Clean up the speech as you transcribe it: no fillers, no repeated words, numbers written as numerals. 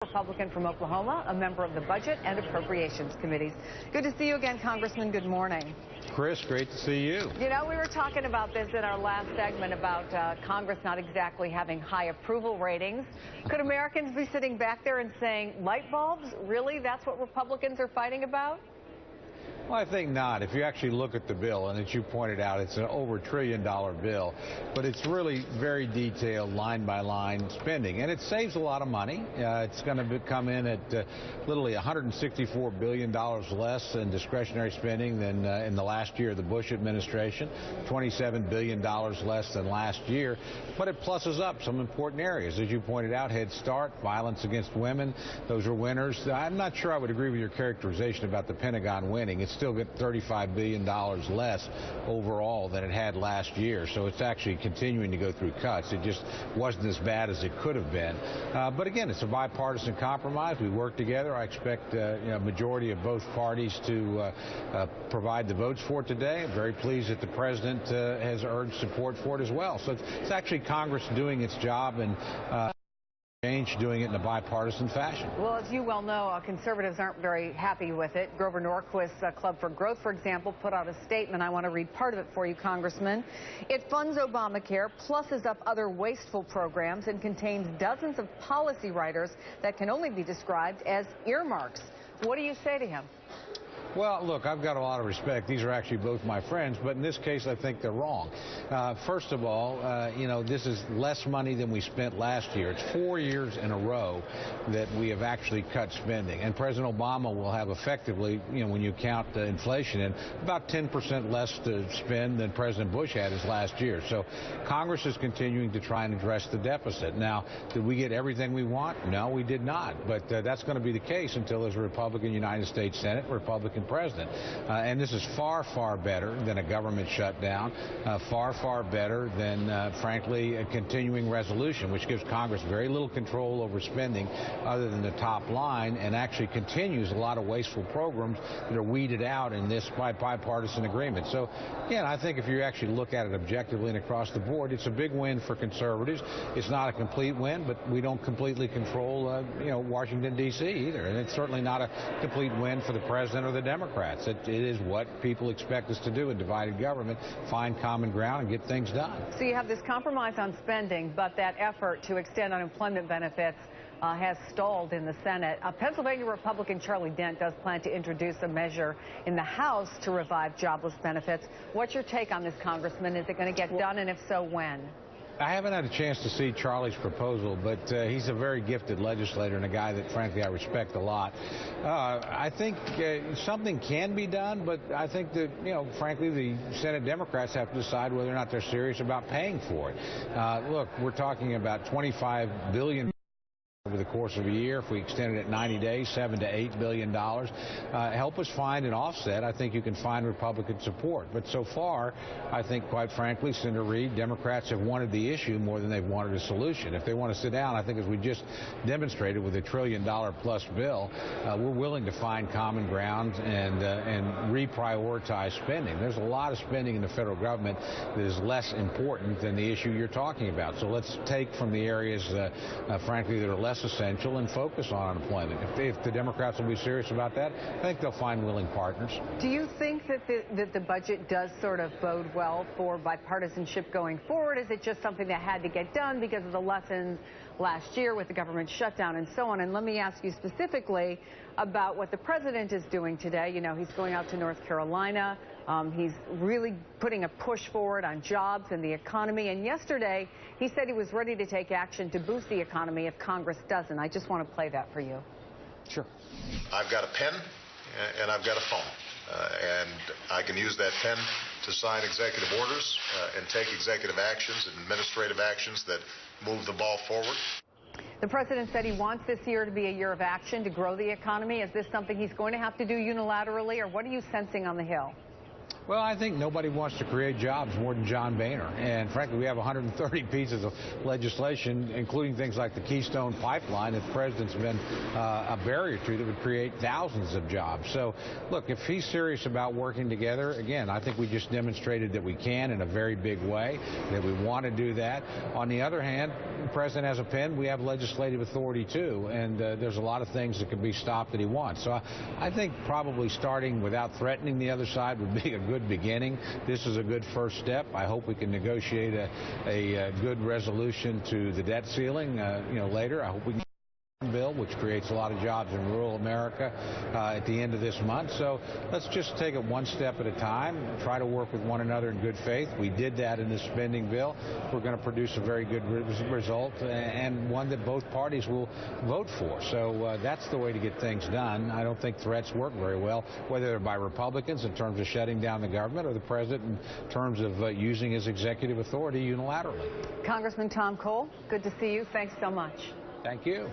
Republican from Oklahoma, a member of the Budget and Appropriations Committees. Good to see you again, Congressman. Good morning. Chris, great to see you. You know, we were talking about this in our last segment about Congress not exactly having high approval ratings. Could Americans be sitting back there and saying, light bulbs? Really? That's what Republicans are fighting about? Well, I think not. If you actually look at the bill, and as you pointed out, it's an over $1 trillion bill, but it's really very detailed, line-by-line spending, and it saves a lot of money. It's going to come in at literally $164 billion less in discretionary spending than in the last year of the Bush administration, $27 billion less than last year, but it pluses up some important areas. As you pointed out, Head Start, violence against women, those are winners. I'm not sure I would agree with your characterization about the Pentagon winning. It's still got $35 billion less overall than it had last year, so it's actually continuing to go through cuts. It just wasn't as bad as it could have been. But again, it's a bipartisan compromise. We work together. I expect a majority of both parties to provide the votes for it today. I'm very pleased that the president has urged support for it as well. So it's actually Congress doing its job and doing it in a bipartisan fashion. Well, as you well know, conservatives aren't very happy with it. Grover Norquist's Club for Growth, for example, put out a statement. I want to read part of it for you, Congressman. It funds Obamacare, plusses up other wasteful programs, and contains dozens of policy writers that can only be described as earmarks. What do you say to him? Well, look, I've got a lot of respect. These are actually both my friends, but in this case, I think they're wrong. First of all, this is less money than we spent last year. It's 4 years in a row that we have actually cut spending. And President Obama will have effectively, when you count the inflation in, about 10% less to spend than President Bush had his last year. So Congress is continuing to try and address the deficit. Now, did we get everything we want? No, we did not. But that's going to be the case until there's a Republican United States Senate, Republican president. And this is far, far better than a government shutdown, far, far better than, frankly, a continuing resolution, which gives Congress very little control over spending other than the top line, and actually continues a lot of wasteful programs that are weeded out in this bipartisan agreement. So, again, I think if you actually look at it objectively and across the board, it's a big win for conservatives. It's not a complete win, but we don't completely control, Washington, D.C. either. And it's certainly not a complete win for the president or the Democrats. It is what people expect us to do in divided government, find common ground and get things done. So you have this compromise on spending, but that effort to extend unemployment benefits has stalled in the Senate. Pennsylvania Republican Charlie Dent does plan to introduce a measure in the House to revive jobless benefits. What's your take on this, Congressman? Is it going to get done, and if so, when? I haven't had a chance to see Charlie's proposal, but he's a very gifted legislator and a guy that, frankly, I respect a lot. I think something can be done, but I think that, frankly, the Senate Democrats have to decide whether or not they're serious about paying for it. Look, we're talking about $25 billion over the course of a year. If we extend it at 90 days, $7 to $8 billion. Help us find an offset. I think you can find Republican support. But so far, I think, quite frankly, Senator Reid, Democrats have wanted the issue more than they've wanted a solution. If they want to sit down, I think as we just demonstrated with a $1 trillion-plus bill, we're willing to find common ground and reprioritize spending. There's a lot of spending in the federal government that is less important than the issue you're talking about. So let's take from the areas, frankly, that are less essential and focus on unemployment. If the Democrats will be serious about that, I think they'll find willing partners. Do you think that the budget does sort of bode well for bipartisanship going forward? Is it just something that had to get done because of the lessons last year with the government shutdown and so on? And let me ask you specifically about what the president is doing today. He's going out to North Carolina. He's really putting a push forward on jobs and the economy. And yesterday, he said he was ready to take action to boost the economy if Congress doesn't. I just want to play that for you. Sure. I've got a pen and I've got a phone. And I can use that pen to sign executive orders and take executive actions and administrative actions that move the ball forward. The president said he wants this year to be a year of action to grow the economy. Is this something he's going to have to do unilaterally, or what are you sensing on the Hill? Well, I think nobody wants to create jobs more than John Boehner. And frankly, we have 130 pieces of legislation, including things like the Keystone Pipeline that the president's been a barrier to, that would create thousands of jobs. So, look, if he's serious about working together, again, I think we just demonstrated that we can in a very big way, that we want to do that. On the other hand, the president has a pen. We have legislative authority, too. And there's a lot of things that can be stopped that he wants. So I think probably starting without threatening the other side would be a good beginning. This is a good first step. I hope we can negotiate a good resolution to the debt ceiling, later. I hope we can bill, which creates a lot of jobs in rural America at the end of this month. So let's just take it one step at a time, try to work with one another in good faith. We did that in the spending bill. We're going to produce a very good result, and one that both parties will vote for. So that's the way to get things done. I don't think threats work very well, whether they're by Republicans in terms of shutting down the government or the president in terms of using his executive authority unilaterally. Congressman Tom Cole, good to see you. Thanks so much. Thank you.